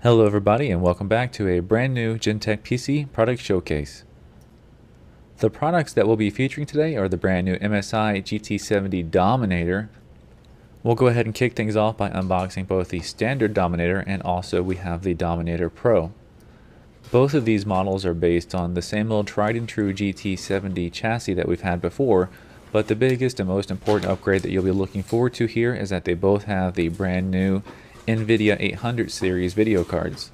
Hello everybody and welcome back to a brand new Gentech PC product showcase. The products that we'll be featuring today are the brand new MSI GT70 Dominator. We'll go ahead and kick things off by unboxing both the standard Dominator and also we have the Dominator Pro. Both of these models are based on the same old tried and true GT70 chassis that we've had before, but the biggest and most important upgrade that you'll be looking forward to here is that they both have the brand new Nvidia 800 series video cards.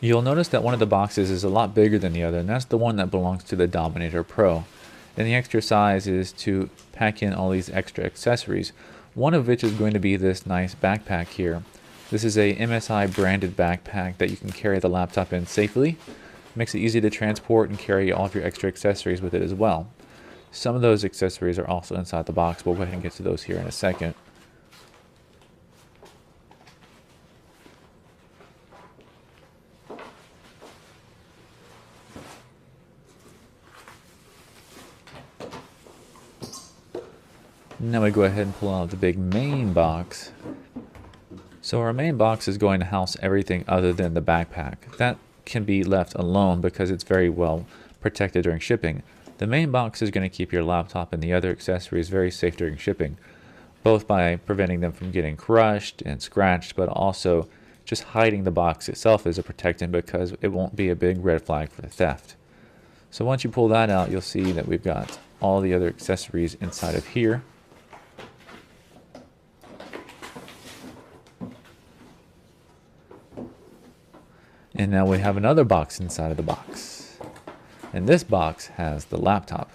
You'll notice that one of the boxes is a lot bigger than the other, and that's the one that belongs to the Dominator Pro. And the extra size is to pack in all these extra accessories, one of which is going to be this nice backpack here. This is a MSI branded backpack that you can carry the laptop in safely. Makes it easy to transport and carry all of your extra accessories with it as well. Some of those accessories are also inside the box. We'll go ahead and get to those here in a second. Now we go ahead and pull out the big main box. So our main box is going to house everything other than the backpack. That can be left alone because it's very well protected during shipping. The main box is going to keep your laptop and the other accessories very safe during shipping, both by preventing them from getting crushed and scratched, but also just hiding the box itself as a protectant because it won't be a big red flag for theft. So once you pull that out, you'll see that we've got all the other accessories inside of here. And now we have another box inside of the box. And this box has the laptop.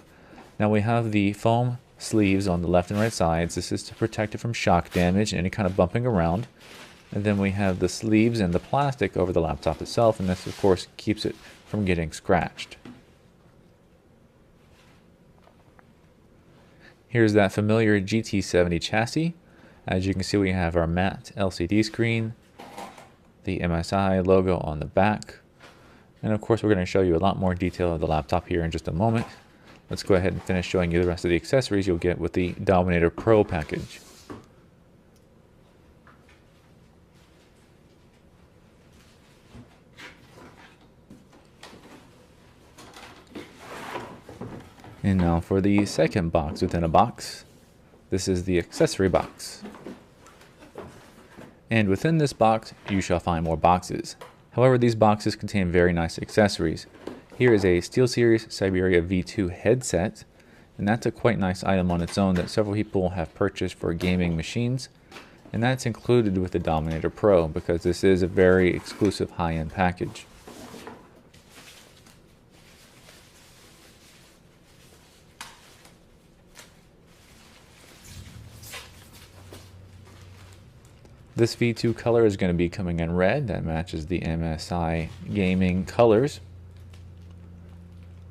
Now we have the foam sleeves on the left and right sides. This is to protect it from shock damage and any kind of bumping around. And then we have the sleeves and the plastic over the laptop itself, and this of course keeps it from getting scratched. Here's that familiar GT70 chassis. As you can see, we have our matte LCD screen, the MSI logo on the back, and of course we're going to show you a lot more detail of the laptop here in just a moment. Let's go ahead and finish showing you the rest of the accessories you'll get with the Dominator Pro package. And now for the second box within a box. This is the accessory box. And within this box, you shall find more boxes. However, these boxes contain very nice accessories. Here is a SteelSeries Siberia V2 headset, and that's a quite nice item on its own that several people have purchased for gaming machines. And that's included with the Dominator Pro because this is a very exclusive high-end package. This V2 color is going to be coming in red. That matches the MSI gaming colors.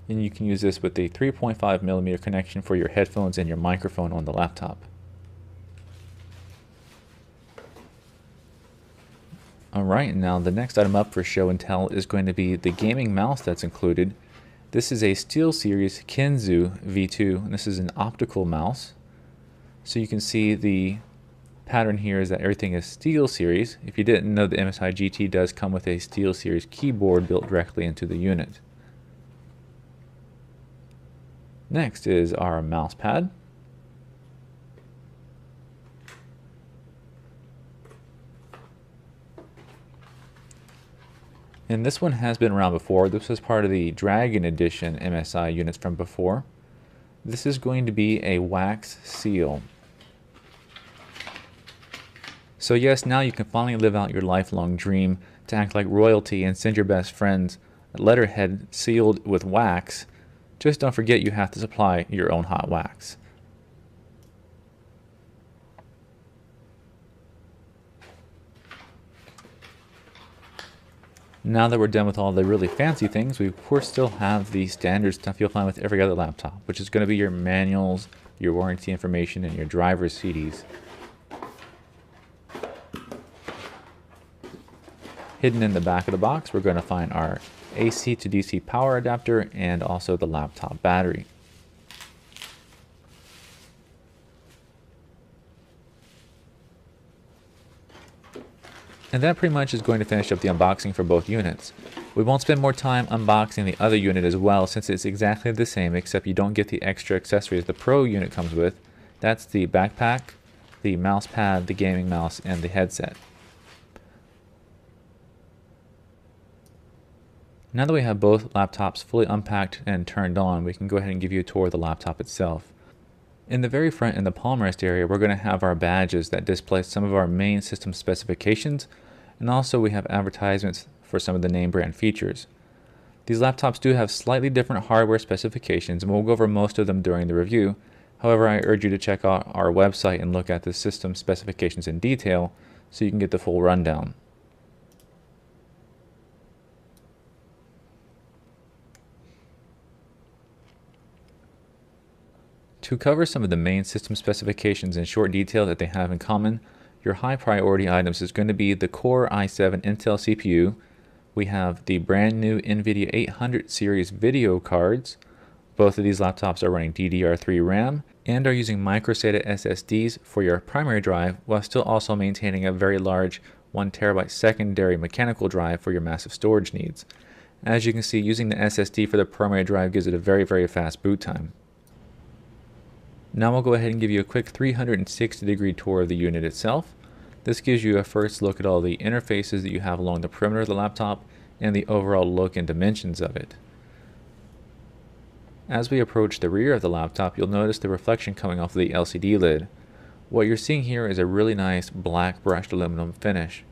And you can use this with a 3.5mm connection for your headphones and your microphone on the laptop. Alright, now the next item up for show and tell is going to be the gaming mouse that's included. This is a SteelSeries Kenzu V2, and this is an optical mouse. So you can see the pattern here is that everything is SteelSeries. If you didn't know, the MSI GT does come with a SteelSeries keyboard built directly into the unit. Next is our mouse pad. And this one has been around before. This was part of the Dragon Edition MSI units from before. This is going to be a wax seal. So yes, now you can finally live out your lifelong dream to act like royalty and send your best friends a letterhead sealed with wax. Just don't forget you have to supply your own hot wax. Now that we're done with all the really fancy things, we of course still have the standard stuff you'll find with every other laptop, which is going to be your manuals, your warranty information, and your driver's CDs. Hidden in the back of the box, we're going to find our AC to DC power adapter and also the laptop battery. And that pretty much is going to finish up the unboxing for both units. We won't spend more time unboxing the other unit as well, since it's exactly the same except you don't get the extra accessories the Pro unit comes with. That's the backpack, the mouse pad, the gaming mouse, and the headset. Now that we have both laptops fully unpacked and turned on, we can go ahead and give you a tour of the laptop itself. In the very front in the palm rest area, we're going to have our badges that display some of our main system specifications, and also we have advertisements for some of the name brand features. These laptops do have slightly different hardware specifications, and we'll go over most of them during the review. However, I urge you to check out our website and look at the system specifications in detail so you can get the full rundown. To cover some of the main system specifications in short detail that they have in common, your high priority items is going to be the Core i7 Intel CPU. We have the brand new Nvidia 800 series video cards. Both of these laptops are running DDR3 RAM and are using microSATA SSDs for your primary drive, while still also maintaining a very large 1TB secondary mechanical drive for your massive storage needs. As you can see, using the SSD for the primary drive gives it a very fast boot time. Now we'll go ahead and give you a quick 360-degree tour of the unit itself. This gives you a first look at all the interfaces that you have along the perimeter of the laptop and the overall look and dimensions of it. As we approach the rear of the laptop, you'll notice the reflection coming off the LCD lid. What you're seeing here is a really nice black brushed aluminum finish.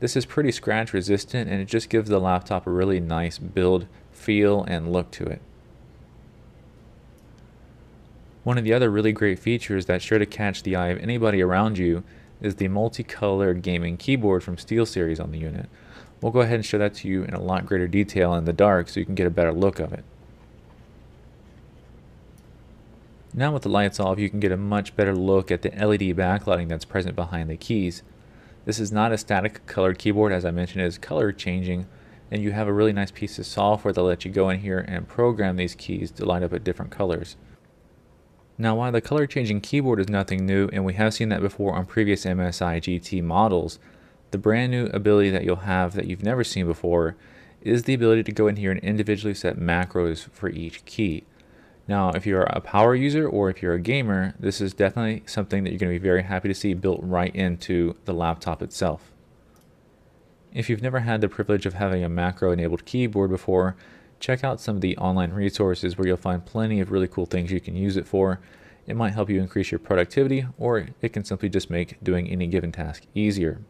This is pretty scratch resistant, and it just gives the laptop a really nice build, feel, and look to it. One of the other really great features that's sure to catch the eye of anybody around you is the multicolored gaming keyboard from SteelSeries on the unit. We'll go ahead and show that to you in a lot greater detail in the dark so you can get a better look of it. Now with the lights off, you can get a much better look at the LED backlighting that's present behind the keys. This is not a static colored keyboard, as I mentioned, it is color changing, and you have a really nice piece of software that lets you go in here and program these keys to light up at different colors. Now, while the color changing keyboard is nothing new, and we have seen that before on previous MSI GT models, the brand new ability that you'll have that you've never seen before is the ability to go in here and individually set macros for each key. Now, if you're a power user or if you're a gamer, this is definitely something that you're going to be very happy to see built right into the laptop itself. If you've never had the privilege of having a macro enabled keyboard before, check out some of the online resources where you'll find plenty of really cool things you can use it for. It might help you increase your productivity, or it can simply just make doing any given task easier.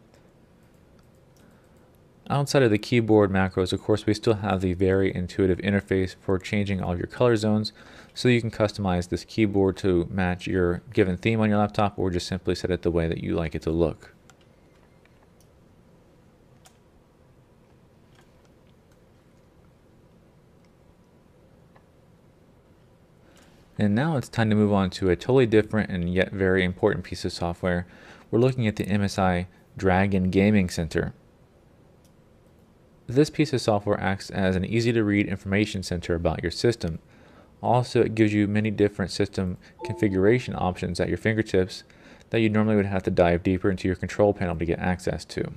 Outside of the keyboard macros, of course, we still have the very intuitive interface for changing all your color zones, so you can customize this keyboard to match your given theme on your laptop, or just simply set it the way that you like it to look. And now it's time to move on to a totally different and yet very important piece of software. We're looking at the MSI Dragon Gaming Center. This piece of software acts as an easy to read information center about your system. Also, it gives you many different system configuration options at your fingertips that you normally would have to dive deeper into your control panel to get access to.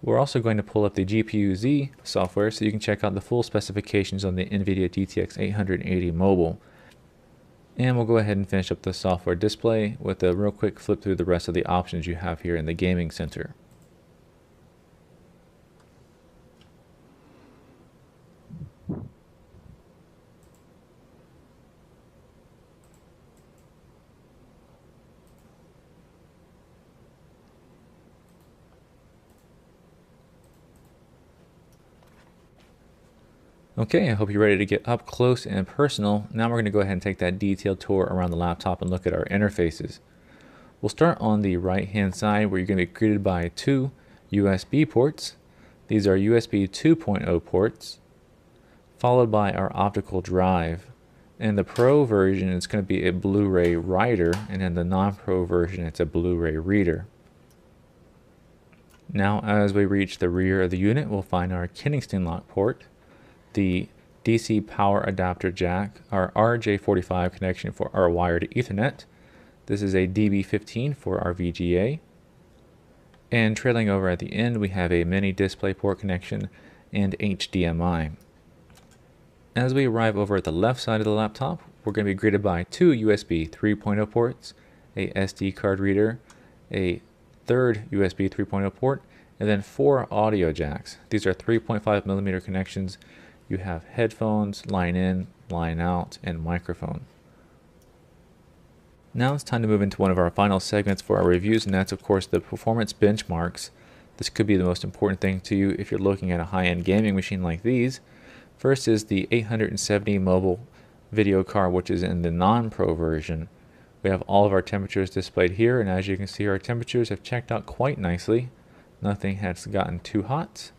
We're also going to pull up the GPU-Z software so you can check out the full specifications on the Nvidia GTX 880 mobile. And we'll go ahead and finish up the software display with a real quick flip through the rest of the options you have here in the gaming center. Okay, I hope you're ready to get up close and personal. Now we're going to go ahead and take that detailed tour around the laptop and look at our interfaces. We'll start on the right hand side where you're going to be greeted by two USB ports. These are USB 2.0 ports, followed by our optical drive. In the Pro version, it's going to be a Blu-ray writer, and in the non-Pro version, it's a Blu-ray reader. Now, as we reach the rear of the unit, we'll find our Kingston lock port, the DC power adapter jack, our RJ45 connection for our wired Ethernet. This is a DB15 for our VGA. And trailing over at the end, we have a mini DisplayPort connection and HDMI. As we arrive over at the left side of the laptop, we're going to be greeted by two USB 3.0 ports, a SD card reader, a third USB 3.0 port, and then 4 audio jacks. These are 3.5mm connections. You have headphones, line in, line out, and microphone. Now it's time to move into one of our final segments for our reviews, and that's of course the performance benchmarks. This could be the most important thing to you if you're looking at a high-end gaming machine like these. First is the 870 mobile video card, which is in the non-pro version. We have all of our temperatures displayed here, and as you can see, our temperatures have checked out quite nicely. Nothing has gotten too hot.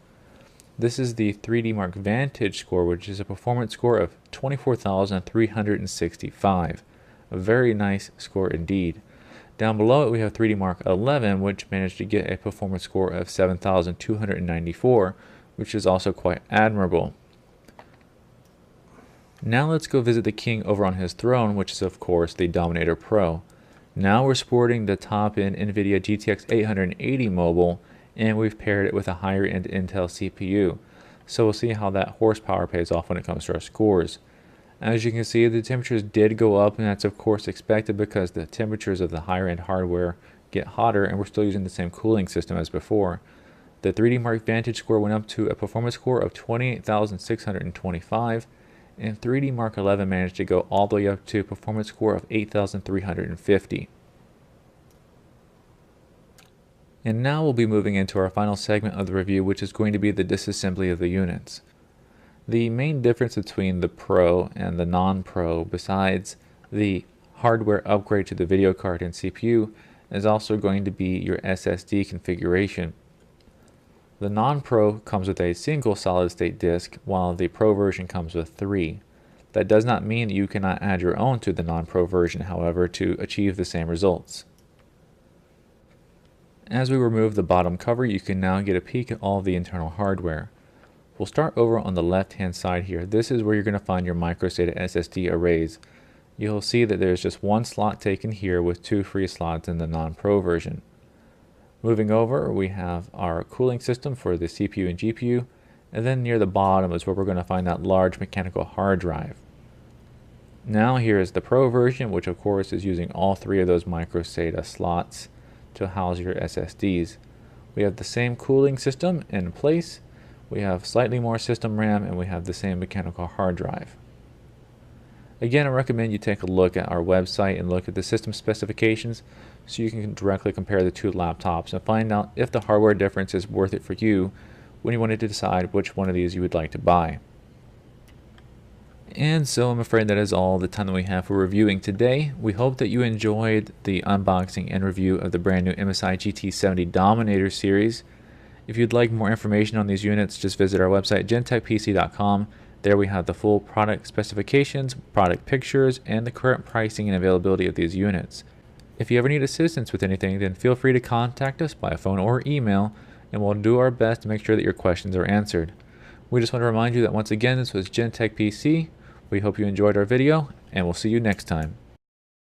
This is the 3D Mark Vantage score, which is a performance score of 24,365. A very nice score indeed. Down below it we have 3D Mark 11, which managed to get a performance score of 7,294, which is also quite admirable. Now let's go visit the king over on his throne, which is of course the Dominator Pro. Now we're sporting the top-end Nvidia GTX 880 mobile, and we've paired it with a higher-end Intel CPU. So we'll see how that horsepower pays off when it comes to our scores. As you can see, the temperatures did go up, and that's of course expected because the temperatures of the higher-end hardware get hotter, and we're still using the same cooling system as before. The 3D Mark Vantage score went up to a performance score of 28,625, and 3D Mark 11 managed to go all the way up to a performance score of 8,350. And now we'll be moving into our final segment of the review, which is going to be the disassembly of the units. The main difference between the Pro and the non-Pro, besides the hardware upgrade to the video card and CPU, is also going to be your SSD configuration. The non-Pro comes with a single solid-state disk, while the Pro version comes with 3. That does not mean that you cannot add your own to the non-Pro version, however, to achieve the same results. As we remove the bottom cover, you can now get a peek at all of the internal hardware. We'll start over on the left-hand side here. This is where you're going to find your microSATA SSD arrays. You'll see that there's just one slot taken here with 2 free slots in the non-Pro version. Moving over, we have our cooling system for the CPU and GPU, and then near the bottom is where we're going to find that large mechanical hard drive. Now here is the Pro version, which of course is using all 3 of those microSATA slots to house your SSDs. We have the same cooling system in place. We have slightly more system RAM, and we have the same mechanical hard drive. Again, I recommend you take a look at our website and look at the system specifications so you can directly compare the 2 laptops and find out if the hardware difference is worth it for you when you wanted to decide which one of these you would like to buy. And so I'm afraid that is all the time that we have for reviewing today. We hope that you enjoyed the unboxing and review of the brand new MSI GT70 Dominator series. If you'd like more information on these units, just visit our website gentechpc.com. There we have the full product specifications, product pictures, and the current pricing and availability of these units. If you ever need assistance with anything, then feel free to contact us by phone or email, and we'll do our best to make sure that your questions are answered. We just want to remind you that once again, this was Gentech PC. We hope you enjoyed our video, and we'll see you next time.